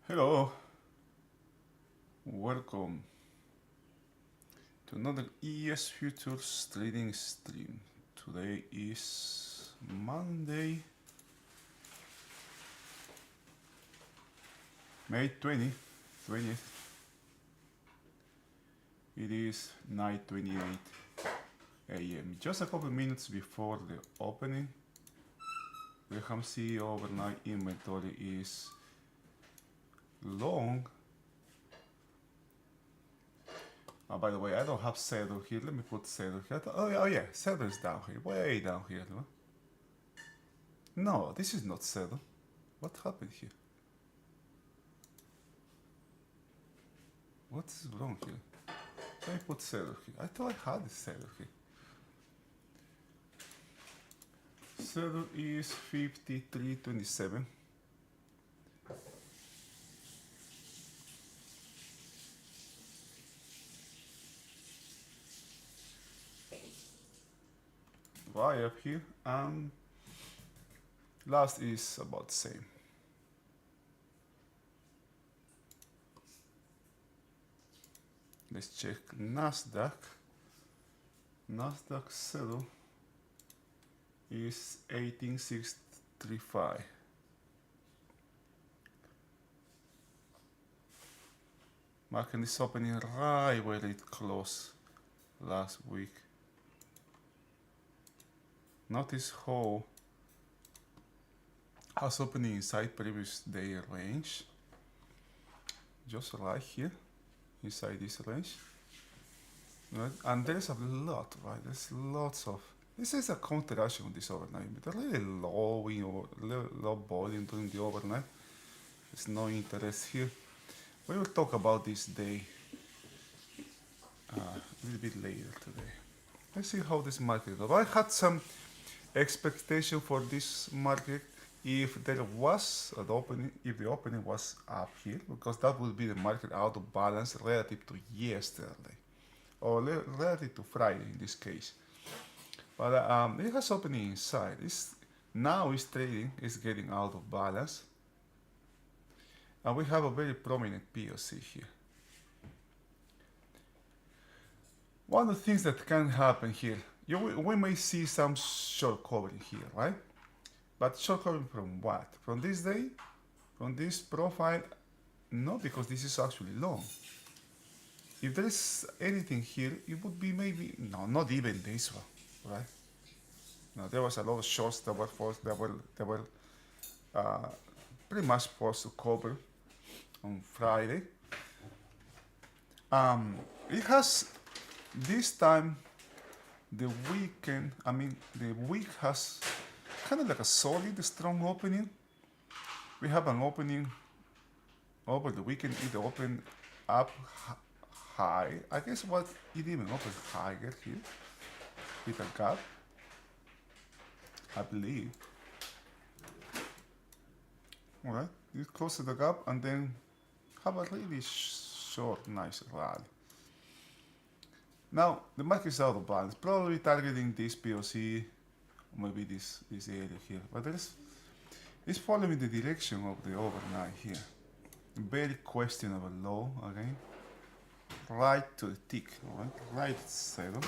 Hello, welcome to another ES Futures trading stream. Today is Monday, May 20th. It is 9:28 a.m. Just a couple minutes before the opening. The HAMC overnight inventory is long. By the way, I don't have saddle here. Let me put saddle here. Oh yeah, saddle is down here, way down here. No, this is not saddle. What happened here? What is wrong here? Let me put saddle here. I thought I had a saddle here. Saddle is 53.27. Why up here? Last is about the same. Let's check Nasdaq. Nasdaq saddle is 18,635. Market is opening right where it closed last week. Notice how has opening inside previous day range, just right here, inside this range. Right? And there's a lot, right? There's lots of. This is a counteraction on this overnight, but really low volume during the overnight. There's no interest here. We will talk about this day a little bit later today. Let's see how this market goes. I had some expectation for this market if there was an opening, if the opening was up here, because that would be the market out of balance relative to yesterday, or relative to Friday in this case. But it has opening inside. Now it's trading, it's getting out of balance. And we have a very prominent POC here. One of the things that can happen here, we may see some short covering here, right? But short covering from what? From this day? From this profile? No, because this is actually long. If there is anything here, it would be maybe, no, not even this one, right? Now there was a lot of shorts that were pretty much forced to cover on Friday. It has this time the week has kind of like a solid, strong opening. We have an opening over the weekend. It opened up high. I guess what it even opened higher here with a gap, I believe. All right, it closes the gap and then have a really short, nice rally. Now the market is out of balance, probably targeting this POC, maybe this area here, but it's following the direction of the overnight here. Very questionable low again, right to the tick, right 7.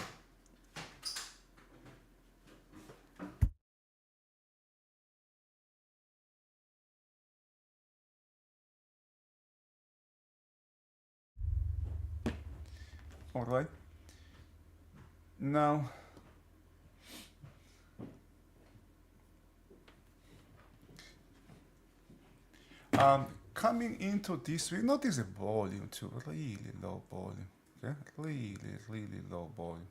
All right. Now, coming into this week, notice the volume too, really low volume. Okay, really low volume.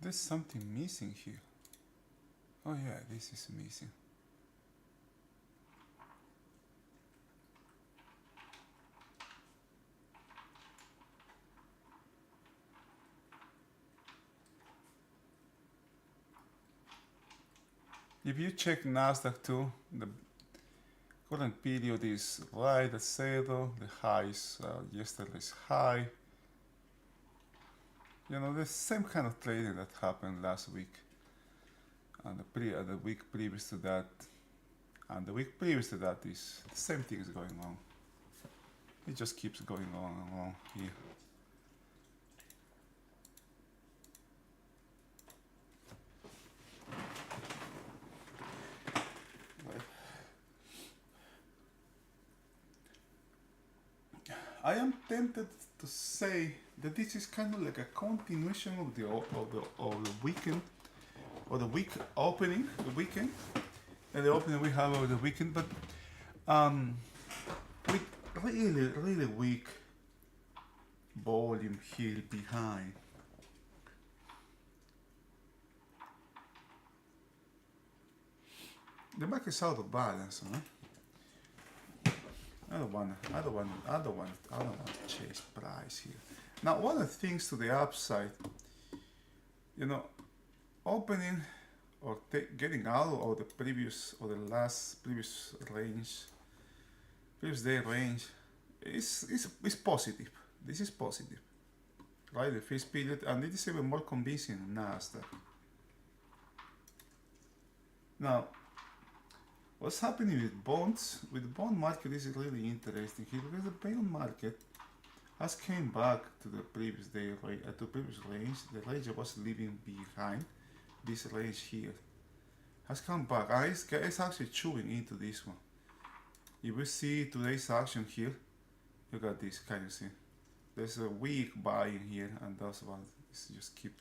There's something missing here. Oh yeah, this is missing. If you check Nasdaq too, the current period is right at zero. The high is yesterday's high. You know, the same kind of trading that happened last week, and the week previous to that, and the week previous to that is the same thing is going on. It just keeps going on and on here. I am tempted to say that this is kind of like a continuation of the weekend, or the week opening, the weekend, and the opening we have over the weekend, but with really weak volume here behind. The market's out of balance, huh? I don't want to chase price here. Now, one of the things to the upside, you know, opening or getting out of the previous or the last previous day range is positive. This is positive, right? The first period, and it is even more convincing in Nasdaq. Now, what's happening with bonds? With the bond market is really interesting here, because the bond market has came back to the previous day to previous range. The range I was leaving behind, this range here, has come back. It's actually chewing into this one. If we see today's action here, look at this, can you see? There's a weak buying here, and that's what just keep.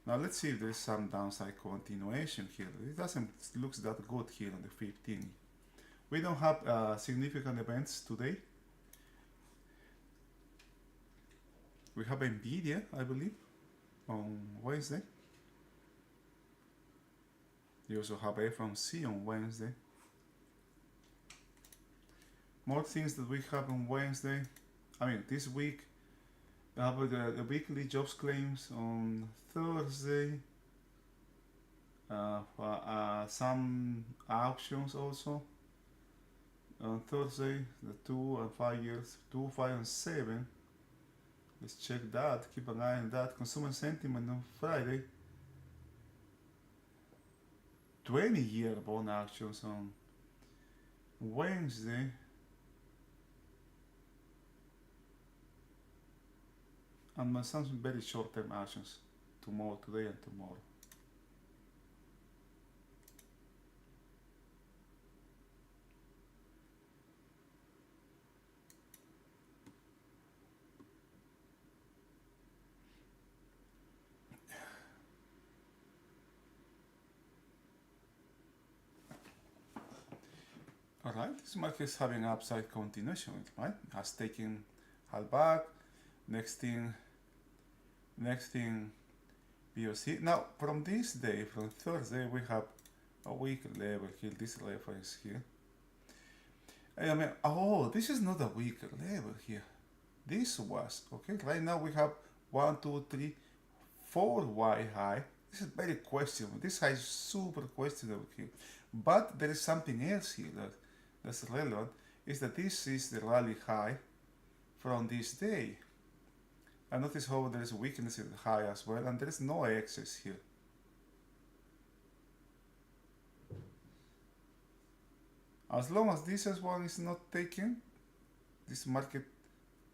Now let's see if there's some downside continuation here. It doesn't look that good here on the 15. We don't have significant events today. We have Nvidia, I believe, on Wednesday. You also have FOMC on Wednesday. More things that we have on Wednesday. I mean, this week, we have the weekly jobs claims on Thursday. Some auctions also on Thursday, the 2 and 5 years, 2, 5 and 7. Let's check that, keep an eye on that. Consumer sentiment on Friday. 20-year bond actions on Wednesday. And some very short-term actions today and tomorrow. Alright, this market is having upside continuation, right? Has taken half back. Next thing BOC. Now from this day, from Thursday, we have a weak level here. This level is here. I mean, oh, this is not a weak level here. This was okay. Right now we have 1, 2, 3, 4 Y high. This is very questionable. This high is super questionable here. But there is something else here that's relevant. Is that this is the rally high from this day. And notice how there is weakness in the high as well, and there is no excess here. As long as this one is not taken, this market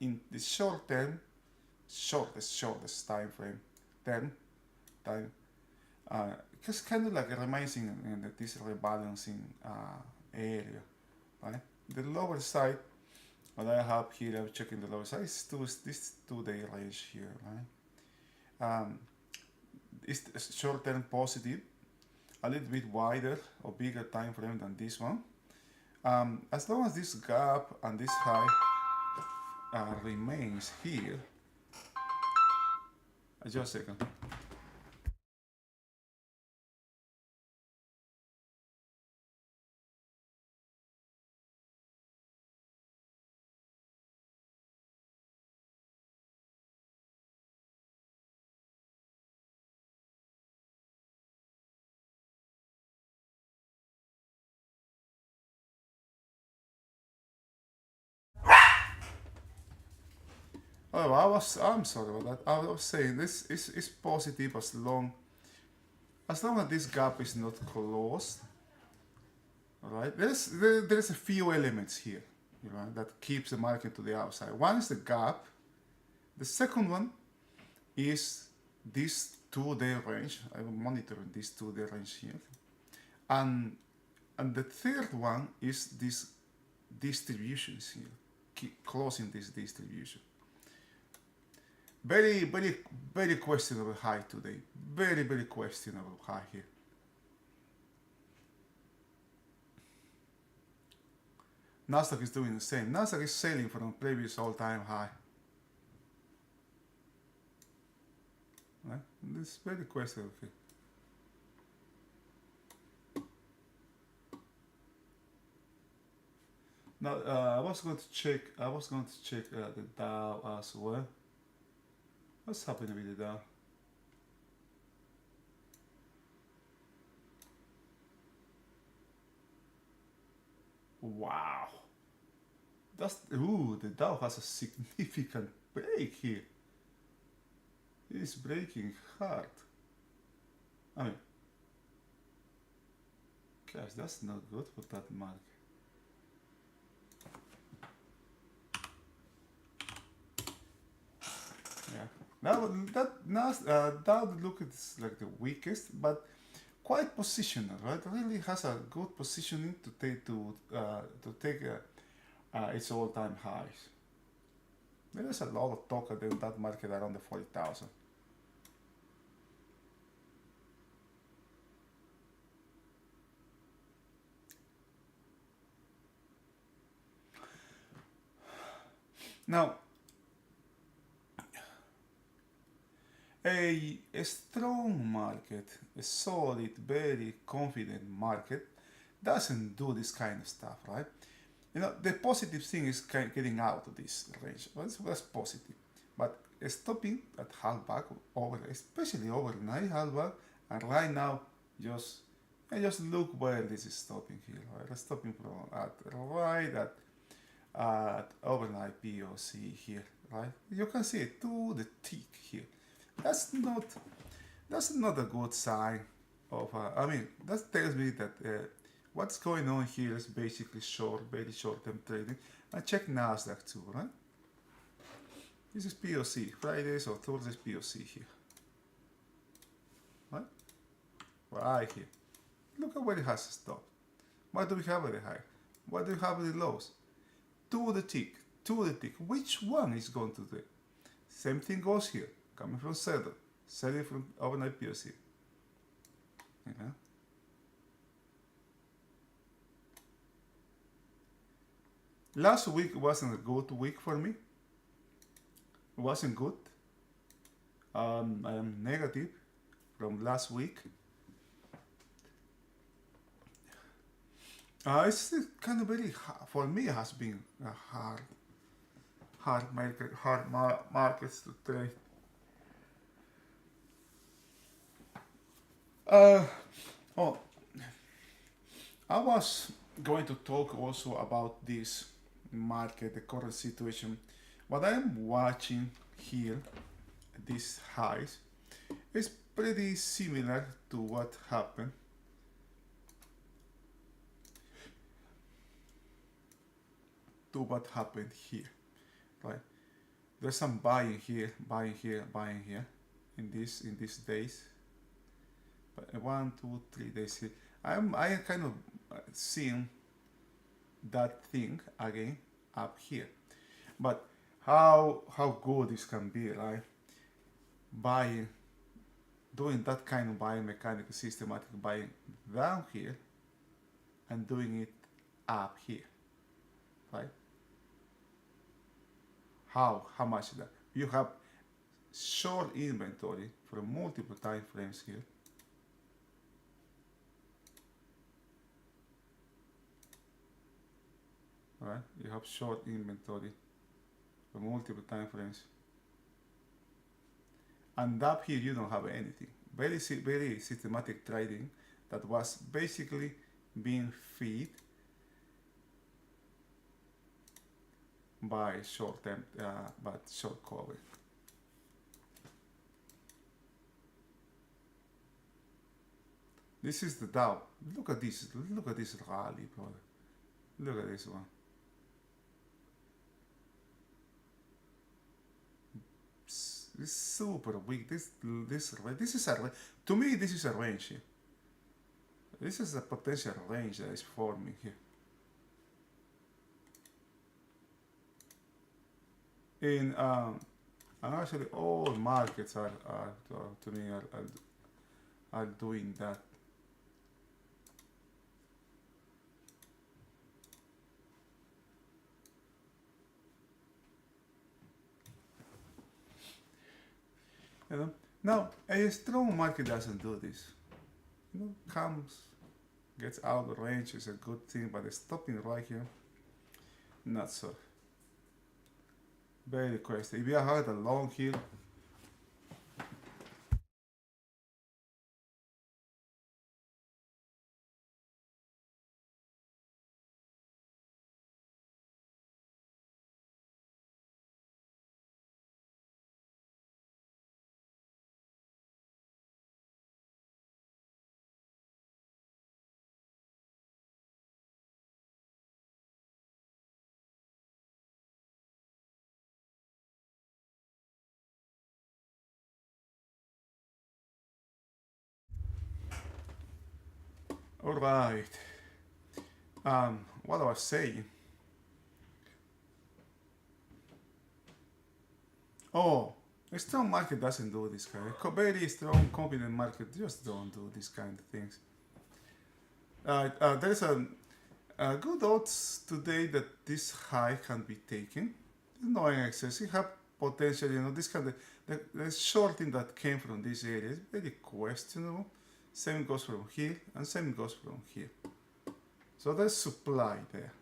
in the short term, shortest time frame, just kind of like remains in this rebalancing area, right? The lower side, what I have here, I'm checking the lower side, is this 2-day range here, right? It's short-term positive, a little bit wider or bigger time frame than this one. As long as this gap and this high remains here, just a second. Oh, I'm sorry about that. I was saying this is positive as long as this gap is not closed. All right, there's a few elements here, that keeps the market to the outside. One is the gap. The second one is this 2-day range. I'm monitoring this 2-day range here, and the third one is this distributions here, keep closing this distribution. Very, very, very questionable high today. Very, very questionable high here. Nasdaq is doing the same. Nasdaq is selling from previous all-time high. Right? This is very questionable here. Now I was going to check the Dow as well. What's happening with the Dow? Wow. The Dow has a significant break here. It's breaking hard. I mean, gosh, that's not good for that market. Yeah. That look is like the weakest, but quite positional, right? Really has a good positioning to take its all-time highs. There is a lot of talk in that market around the 40,000. Now, a strong market, a solid, very confident market, doesn't do this kind of stuff, right? The positive thing is getting out of this range. That's positive. But stopping at halfback, especially overnight halfback, and right now, just look where this is stopping here. Right? It's stopping right at overnight POC here, right? You can see it to the tick here. That's not a good sign of. That tells me that what's going on here is basically very short-term trading. And check Nasdaq too, right? This is POC, Fridays or Thursdays POC here, right? Right here. Look at where it has stopped. What do we have at the high? What do we have at the lows? To the tick. Which one is going to do? Same thing goes here. Coming from selling from overnight POC. Okay. Last week wasn't a good week for me. It wasn't good. I am negative from last week. It's kind of very hard. For me, it has been a hard markets to trade. I was going to talk also about this market, the current situation. What I'm watching here, these highs, is pretty similar to what happened here, right? There's some buying here in these days. But 1, 2, 3 days here. I am kind of seeing that thing again up here. But how good this can be, right? Buying, doing that kind of buying, mechanical, systematic buying down here and doing it up here, right? How much is that? You have short inventory for multiple time frames here. Right? You have short inventory for multiple time frames. And up here you don't have anything. Very systematic trading that was basically being fed by short term, but short cover. This is the Dow. Look at this. Look at this rally, brother. Look at this one. It's super weak. This is a, to me this is a range here. This is a potential range that is forming here. In and actually all markets are to me are doing that. You know? Now a strong market doesn't do this. You know, comes, gets out of range is a good thing, but it's stopping right here, not so. Very requested. If you have a long here, all right. What I was saying. Oh, a strong market doesn't do this kind. A very strong, confident market just don't do this kind of things. There is a good odds today that this high can be taken. There's no excess. You have potential, you know, this kind of the shorting that came from this area is very questionable. Same goes from here, and same goes from here. So there's supply there.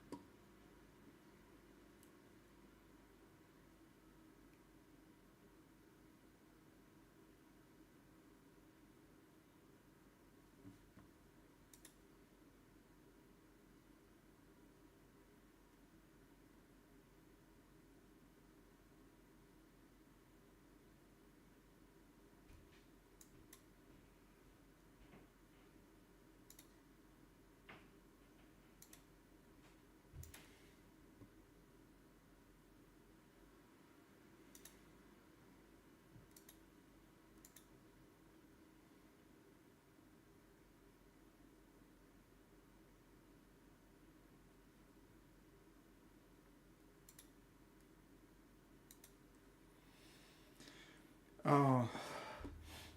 Uh,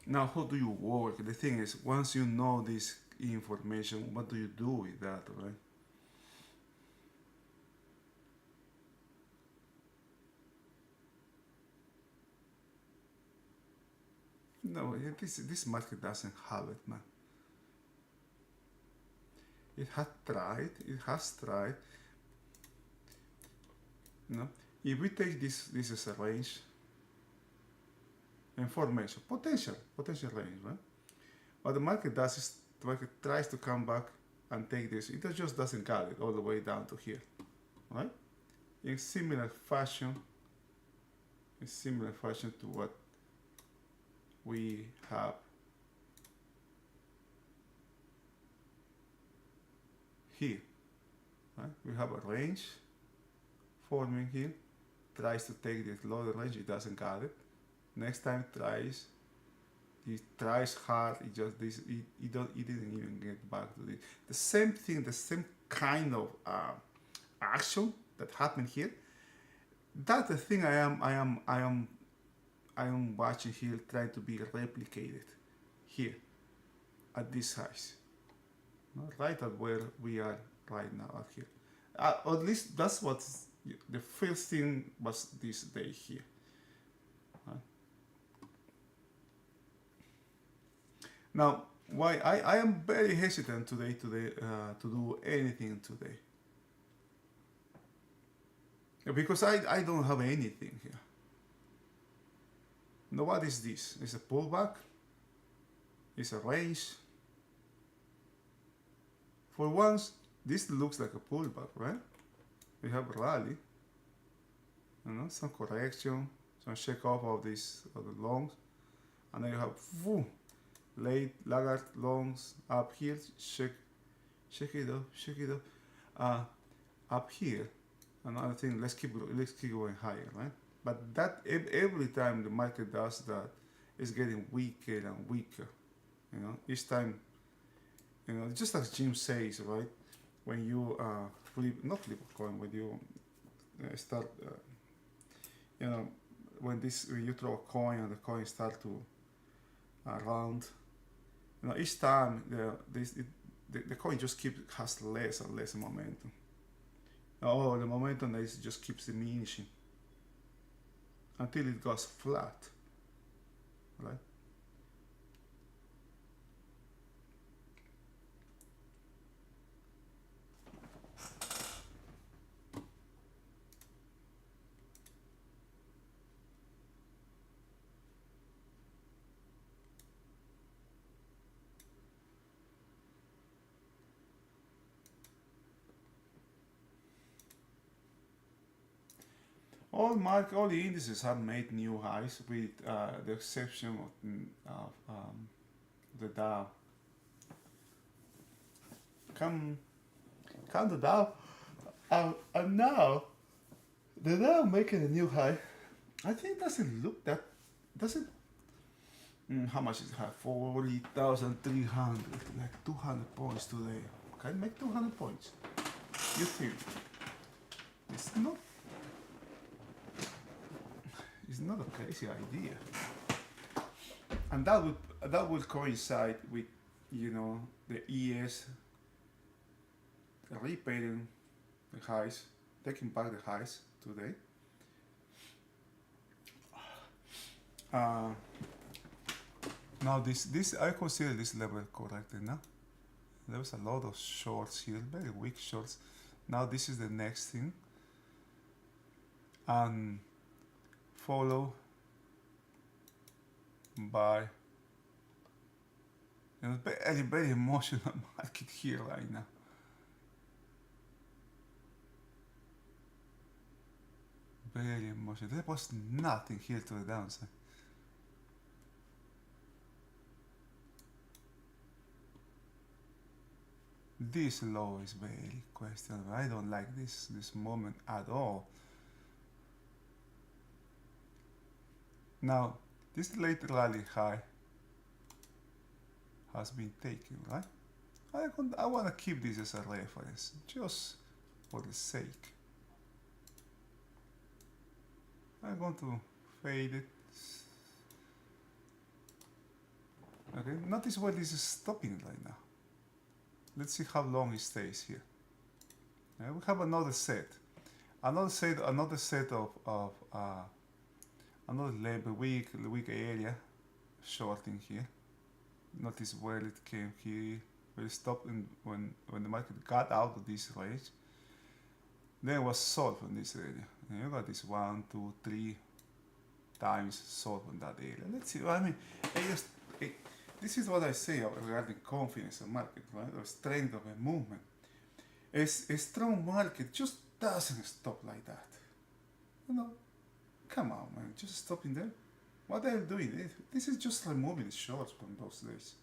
Now, how do you work? The thing is, once you know this information, what do you do with that, right? No, this market doesn't have it, man. It has tried. You know, if we take this as a range, information, potential range, right? What the market does is the market tries to come back and take this. It just doesn't cut it all the way down to here, right? In similar fashion to what we have here, right? We have a range forming here, tries to take this lower range, it doesn't got it. Next time it tries hard, it didn't even get back to this. The same thing, the same kind of action that happened here. That's the thing I am watching here, trying to be replicated here at this size, right at where we are right now out here. Or at least that's what the first thing was this day here. Now, why I am very hesitant today to do anything today, because I don't have anything here. Now, what is this? It's a pullback. It's a range. For once, this looks like a pullback, right? We have a rally. some correction, some shake off of these of the longs, and then you have woo, late laggard longs up here, shake it up, up here. Another thing, let's keep going higher, right? But that every time the market does that, it's getting weaker and weaker. Each time, just as Jim says, right? When you not flip a coin, when you start, when you throw a coin and the coin start to round, each time the coin just has less and less momentum. Oh, the momentum just keeps diminishing until it goes flat, right? All the indices have made new highs, with the exception of the Dow. Come the Dow, and now the Dow making a new high. I think it doesn't look that doesn't. How much is it? 40,300, like 200 points today. Can I make 200 points? You think? It's not. It's not a crazy idea, and that will coincide with the ES repairing the highs, taking back the highs today. Now this I consider this level corrected now. There was a lot of shorts here, very weak shorts. Now this is the next thing, and follow by very emotional market here right now. Very emotional. There was nothing here to the downside. This low is very questionable. I don't like this moment at all. Now, this late rally high has been taken, right? I want to keep this as a reference, just for the sake. I'm going to fade it. Okay, notice where this is stopping right now. Let's see how long it stays here. We have another set of another level, weak area, shorting here. Notice where it came here, where it stopped when the market got out of this range. Then it was sold from this area. And you got this 1, 2, 3 times sold from that area. Let's see. I mean, this is what I say regarding confidence in market, right? Or strength of a movement. A strong market just doesn't stop like that. Come on, man, just stopping there. What are you doing? This is just removing the shorts from those days.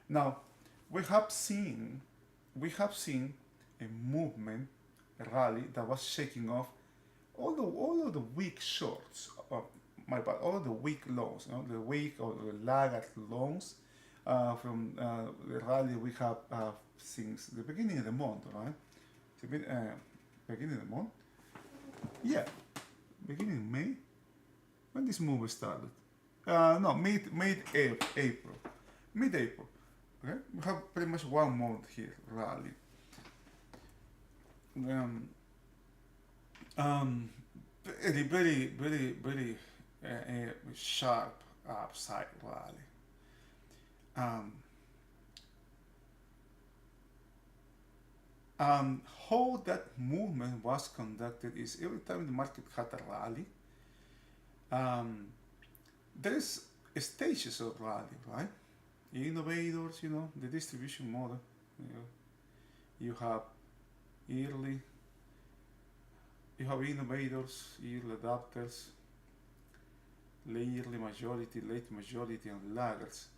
Now, we have seen a movement, a rally that was shaking off all of the weak shorts, all of the weak lows, the weak or the laggard lows from the rally we have since the beginning of the month, right? Beginning of the month? Yeah. Beginning of May, when this movement started. No, mid-April. Mid-April. Okay, we have pretty much 1 month here rally. Very sharp upside rally. How that movement was conducted is every time the market had a rally, there's stages of rally, right? Innovators, the distribution model. You have early You have innovators, early adapters, early majority, late majority, and laggards.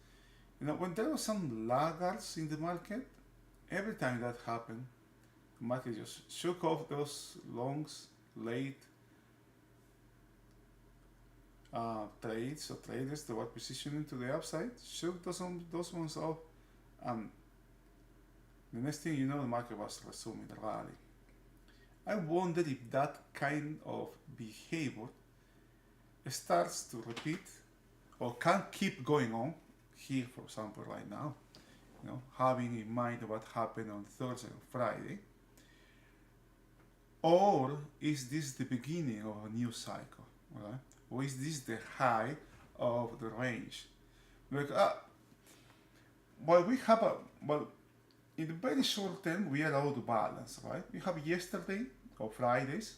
When there were some laggards in the market, every time that happened, the market just shook off those longs, late trades or traders that were positioning to the upside, shook those ones off, and the next thing you know, the market was resuming the rally. I wonder if that kind of behavior starts to repeat or can keep going on here, for example, right now. Having in mind what happened on Thursday and Friday, or is this the beginning of a new cycle, right? Or is this the high of the range? Like, we have in the very short term, we are out of balance, right? We have yesterday or Fridays,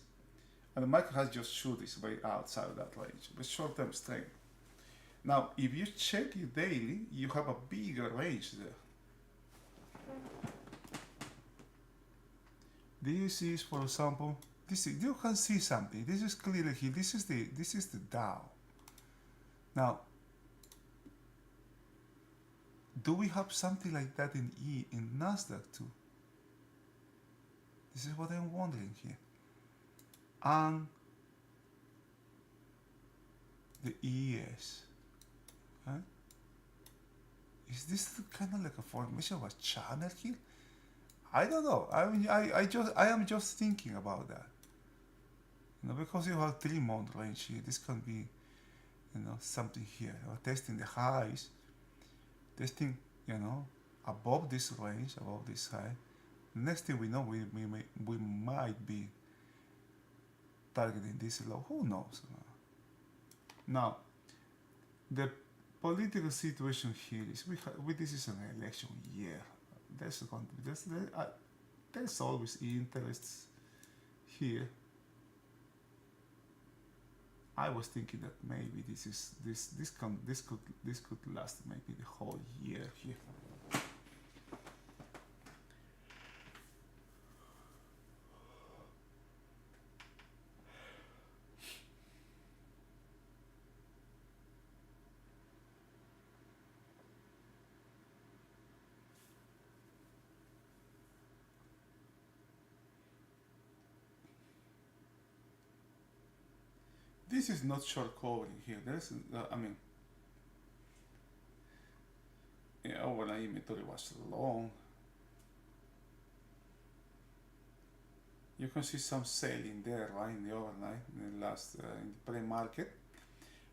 and the market has just shoot its way outside of that range, but short-term strength. Now, if you check your daily, you have a bigger range there. This is, for example, you can see something. This is clearly here. This is the Dow. Now, do we have something like that in Nasdaq too? This is what I'm wondering here. And the ES, right? Is this kind of like a formation of a channel here? I don't know. I am just thinking about that. Because you have 3-month range here, this can be, something here. Testing the highs, testing, above this range, above this high. Next thing we know, we might be targeting this low. Who knows? Now, the political situation here is this is an election year. There's always interests here. I was thinking that maybe this could last maybe the whole year here. This is not short covering here. Overnight inventory was long. You can see some selling there, right, in the overnight, in the last in the pre-market,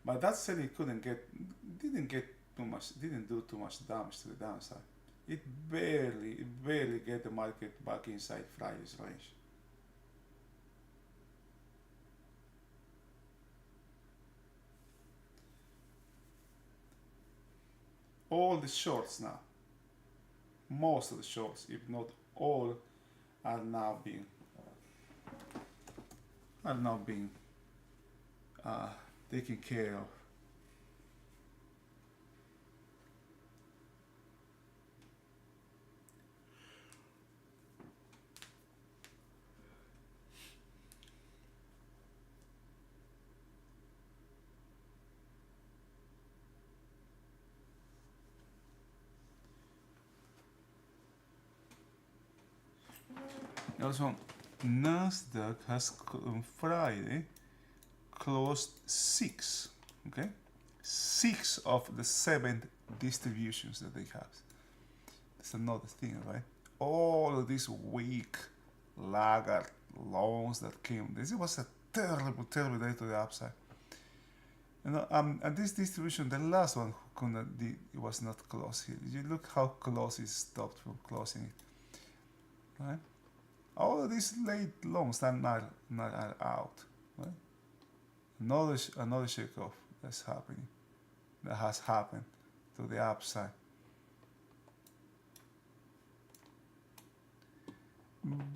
but that selling didn't do too much damage to the downside. It barely get the market back inside Friday's range. All the shorts now, most of the shorts, if not all, are now being taken care of. Also, Nasdaq has on Friday closed 6 of the 7 distributions that they have. That's another thing, right? All of these weak laggard loans that came. This was a terrible day to the upside. And this distribution, the last one, it was not close here. You look how close it stopped from closing it, right? All of these late loans are not out, right? Another shake off that has happened to the upside.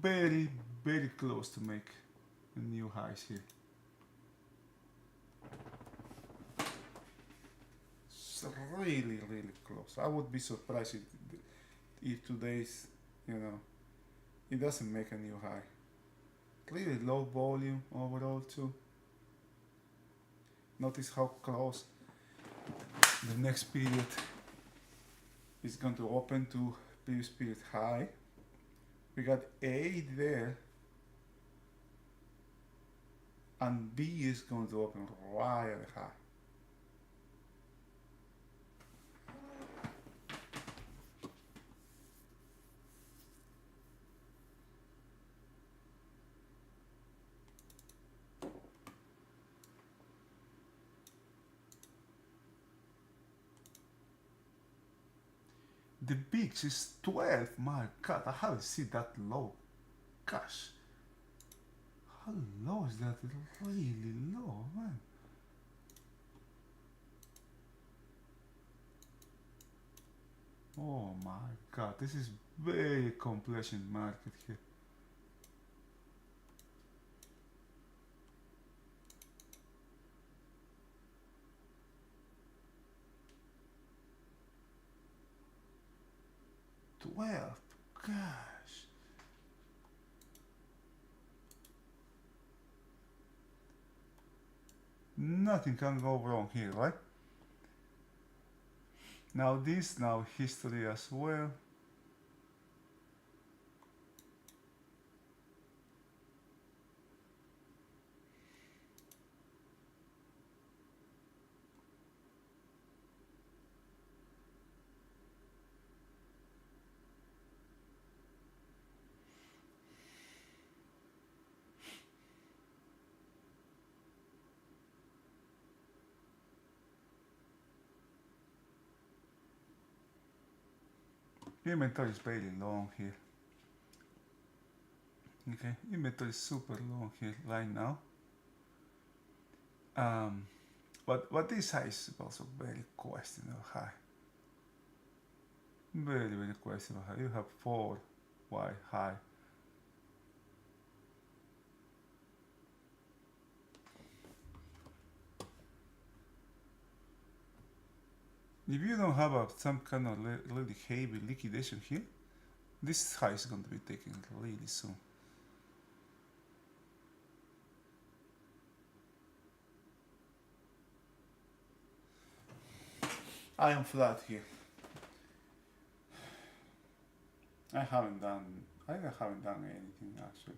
Very close to make new highs here. It's really close. I would be surprised if today's, it doesn't make a new high. really low volume overall too. Notice how close the next period is going to open to previous period high. We got A there, and B is going to open right at the high. The VIX is 12. My God, I haven't seen that low. Gosh, how low is that? Really low, man. Oh my God, this is very complex market here. Gosh. Nothing can go wrong here, right? Now this, now history as well. Inventory is very long here. Okay, inventory is super long here right now. But this high is also very questionable high. Very, very questionable high. You have 4Y high. If you don't have some kind of really heavy liquidation here, this high is going to be taken really soon. I am flat here. I haven't done anything actually.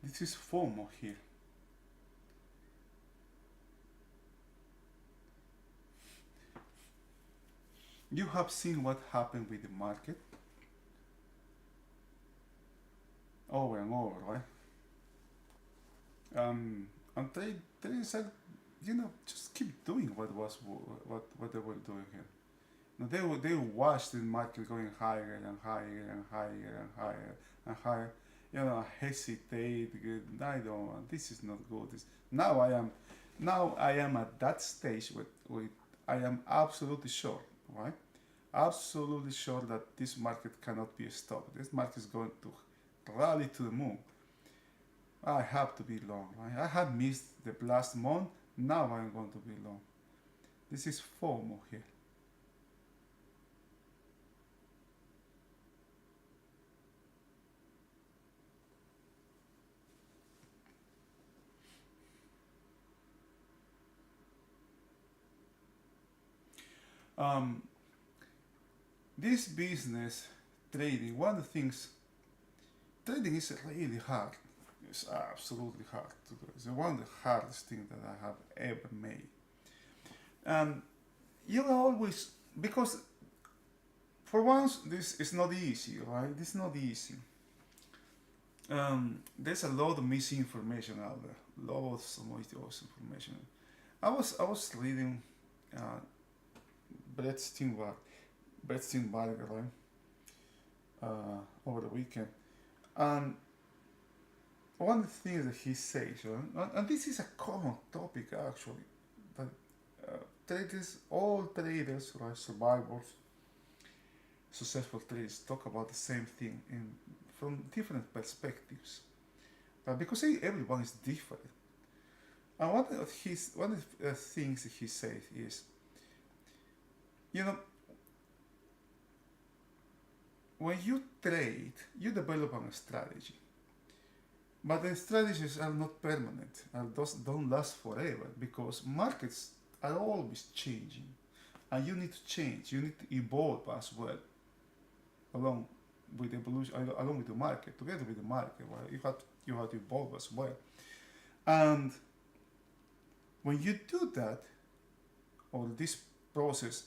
This is FOMO here. You have seen what happened with the market over and over, right? And they said, just keep doing what they were doing here. Now they watched the market going higher and higher and higher and higher and higher. Hesitate. I don't want. This is not good. Now I am at that stage with I am absolutely sure, right? Absolutely sure that this market cannot be stopped. This market is going to rally to the moon. I have to be long, right? I had missed the last month. Now I'm going to be long. This is FOMO here. This business, trading, one of the things, trading is really hard. It's absolutely hard to do. It's one of the hardest things that I have ever made. And you always, because for once, this is not easy, right? It's not easy. There's a lot of misinformation out there, lots of misinformation. I was reading Brett Steinberg, right, over the weekend, and one of the things that he says, and this is a common topic actually, that traders, all traders, right, survivors, successful traders talk about the same thing from different perspectives, but because everyone is different. And one of the things he says is, you know, when you trade, you develop a strategy. But the strategies are not permanent and those don't last forever because markets are always changing. And you need to change, you need to evolve as well along with evolution, along with the market, together with the market. Well, you have to evolve as well. And when you do that, or this process,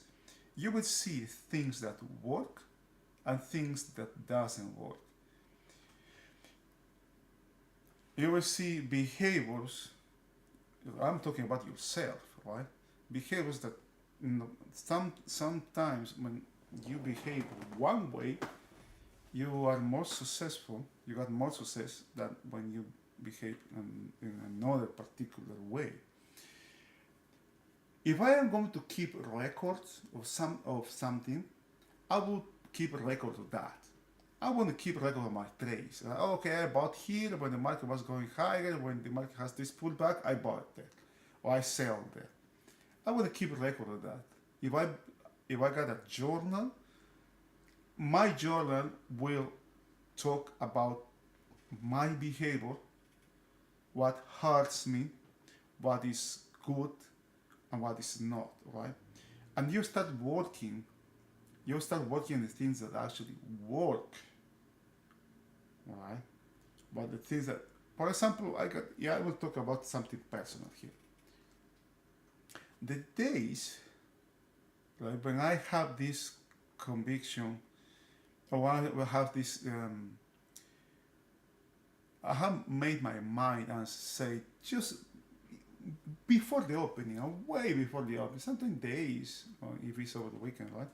you will see things that work and things that doesn't work. You will see behaviors. I'm talking about yourself, right? Behaviors that, you know, sometimes when you behave one way, you are more successful. You got more success than when you behave in another particular way. If I am going to keep records of something, I will keep a record of that. I want to keep a record of my trades. Okay, I bought here when the market was going higher. When the market has this pullback, I bought there, or I sell there. I want to keep a record of that. If I got a journal, my journal will talk about my behavior, what hurts me, what is good, and what is not, right? And you start working on the things that actually work, right? But the things that, for example, I will talk about something personal here. The days, right, when I have this conviction, or I will have this, I have made my mind and say, just before the opening, or way before the opening, sometimes days, or if it's over the weekend, right?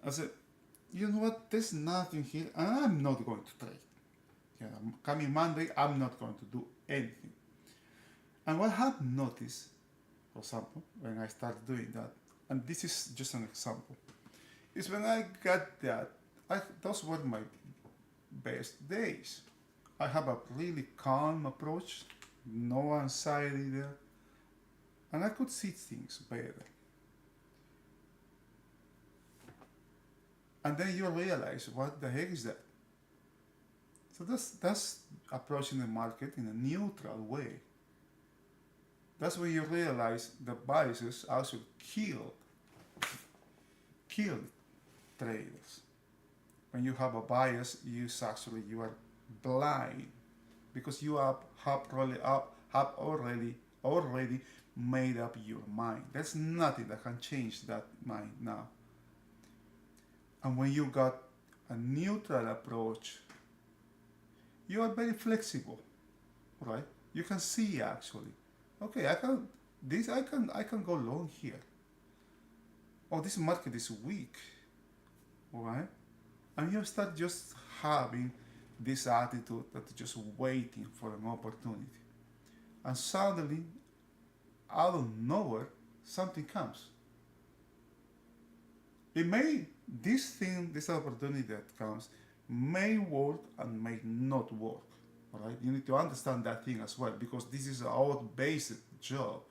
I said, you know what, there's nothing here, and I'm not going to trade. You know, coming Monday, I'm not going to do anything. And what I have noticed, for example, when I started doing that, and this is just an example, is when I got that, those were my best days. I have a really calm approach, no anxiety there, and I could see things better. And then you realize, what the heck is that? So that's approaching the market in a neutral way. That's when you realize the biases actually kill traders. When you have a bias, you are blind because you have already made up your mind. There's nothing that can change that mind now. And when you got a neutral approach, you are very flexible, right? You can see actually, okay, I can go long here. Oh, this market is weak, right? And you start just having this attitude that you're just waiting for an opportunity. And suddenly, out of nowhere, something comes. This opportunity that comes may work and may not work. All right, you need to understand that thing as well because this is an odds-based job.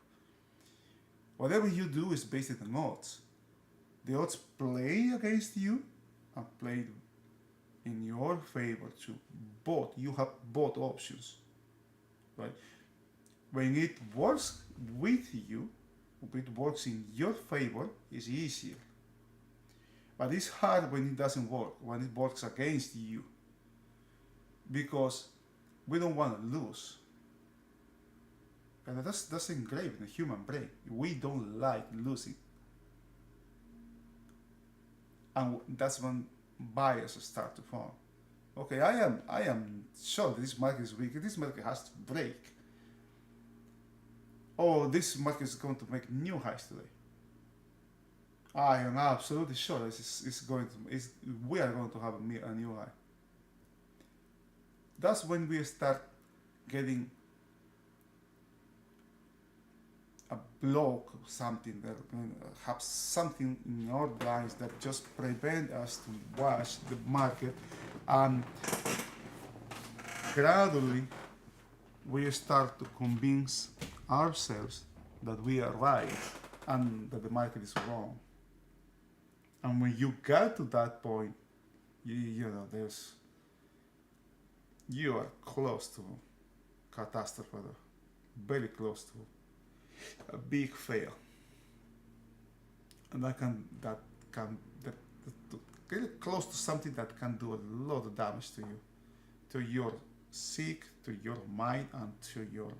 Whatever you do is based on odds. The odds play against you and play in your favor too. Both, you have both options, right? When it works with you, when it works in your favor, it's easier. But it's hard when it doesn't work, when it works against you. Because we don't want to lose. And that's engraved in the human brain. We don't like losing. And that's when biases start to form. Okay, I am sure this market is weak. This market has to break. Oh, this market is going to make new highs today. I am absolutely sure we are going to have a new high. That's when we start getting a block or something that have something in our blinds that just prevent us to watch the market, and gradually we start to convince ourselves that we are right and that the market is wrong. And when you get to that point, you know, you are close to catastrophe, very close to a big fail, and that to get close to something that can do a lot of damage to you, to your psyche, to your mind, and to your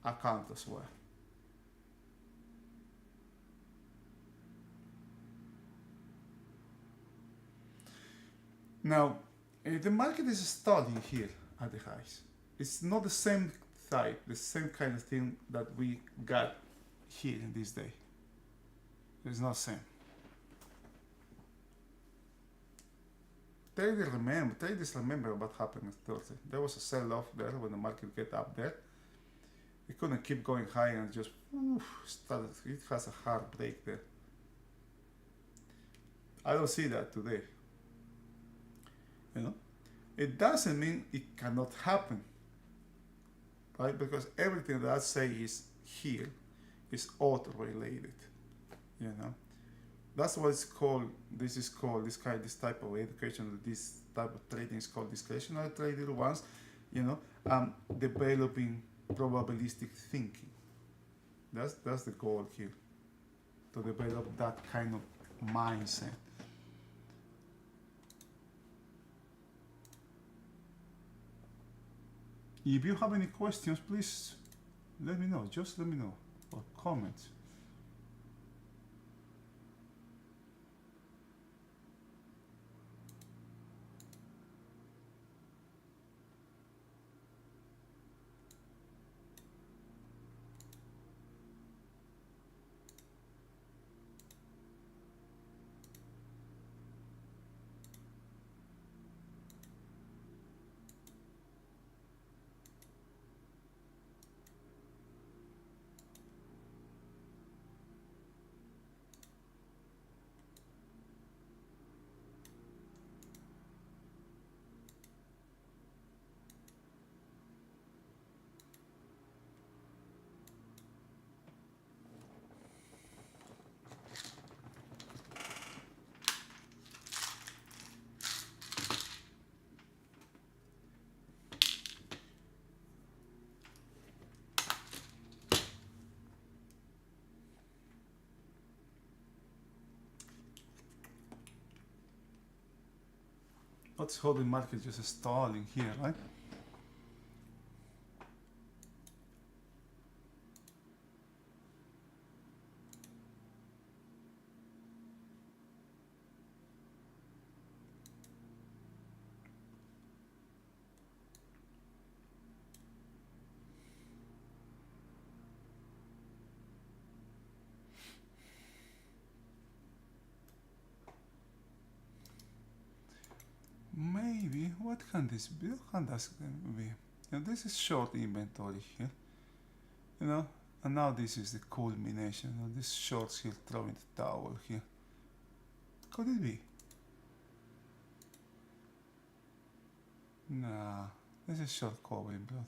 account as well. Now, the market is stalling here at the highs. It's not the same type, the same kind of thing that we got here in this day. It's not the same. Traders remember what happened on Thursday. There was a sell-off there when the market get up there. It couldn't keep going high and just started. It has a hard break there. I don't see that today. You know, it doesn't mean it cannot happen, right? Because everything that I say is here is auto-related. You know, that's what it's called. This is called this type of education. This type of trading is called discretionary trading. Once, you know, developing probabilistic thinking. That's the goal here. To develop that kind of mindset. If you have any questions, please let me know. Just let me know or comment. What's holding market just stalling here, right? Maybe, what can this be? What can this be? You know, this is short inventory here, you know, and now this is the culmination. You know, this shorts here throwing the towel here. Could it be? Nah, this is short covering blood.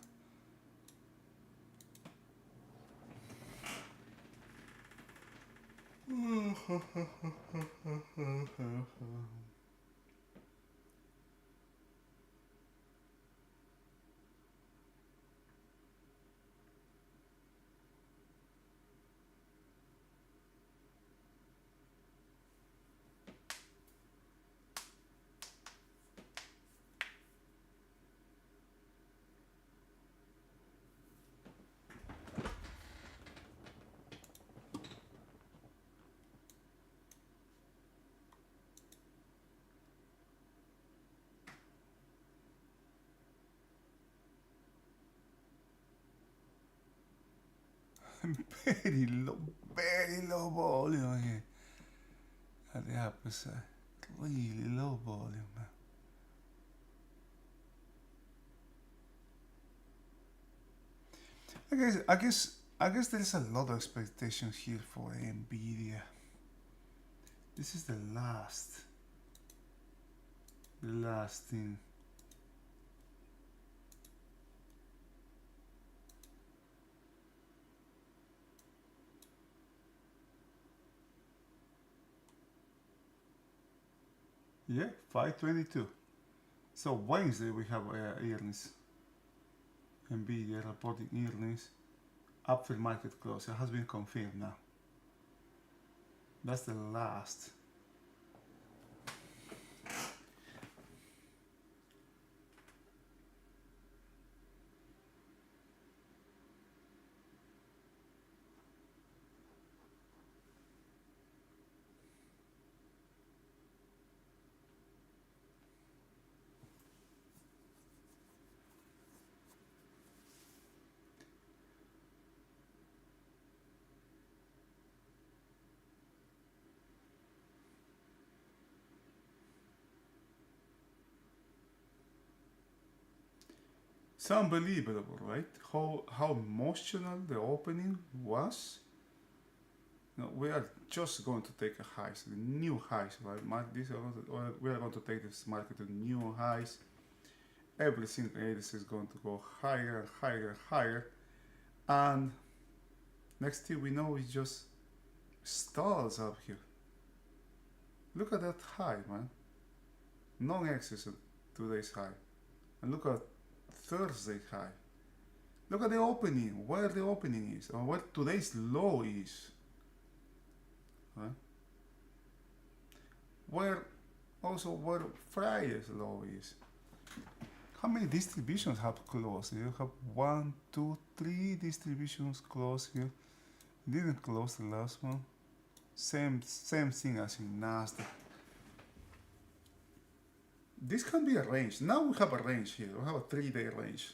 Very low volume here at the upper side. Really low volume, man. I guess there is a lot of expectations here for Nvidia. This is the last thing. Yeah, 522. So Wednesday we have earnings. Nvidia reporting earnings after market close. It has been confirmed now. That's the last. It's unbelievable, right? How emotional the opening was. We are just going to take a highs, new highs, right? We are going to take this market to new highs. Every single index is going to go higher and higher and higher. And next thing we know, it just stalls up here. Look at that high, man. Non-excess today's high. And look at Thursday high. Look at the opening, where the opening is, or where today's low is. Huh? Where Friday's low is. How many distributions have closed? You have 1, 2, 3 distributions closed here. Didn't close the last one. Same thing as in Nasdaq. This can be a range. Now we have a range here. We have a 3-day range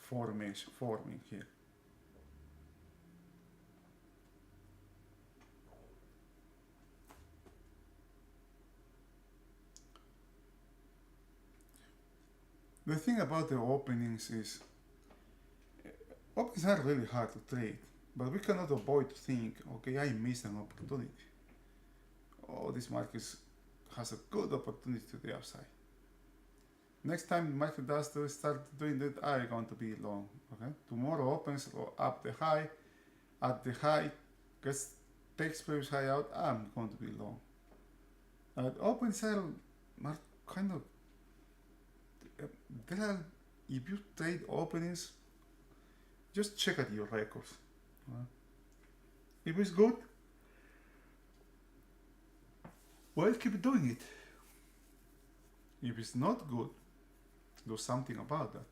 forming here. The thing about the openings is, openings are really hard to trade, but we cannot avoid to think, okay, I missed an opportunity. Oh, this market has a good opportunity to the upside. Next time the market does start doing that, I'm going to be long. Okay, tomorrow opens up the high, at the high, takes previous high out, I'm going to be long. Opens are kind of, there are, if you trade openings, just check at your records. If it's good, well, keep doing it. If it's not good, do something about that.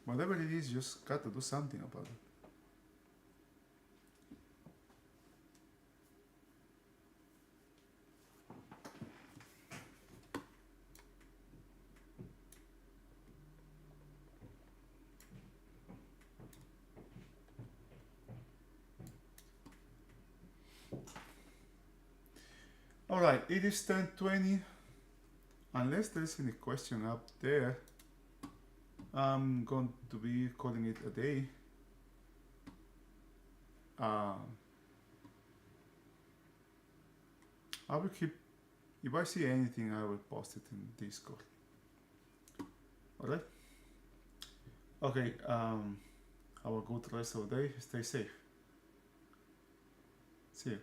Whatever it is, just got to do something about it. Alright, it is 10:20. Unless there's any question up there, I'm going to be calling it a day. I will keep, if I see anything, I will post it in Discord. Alright? Okay, have a good rest of the day. Stay safe. See you.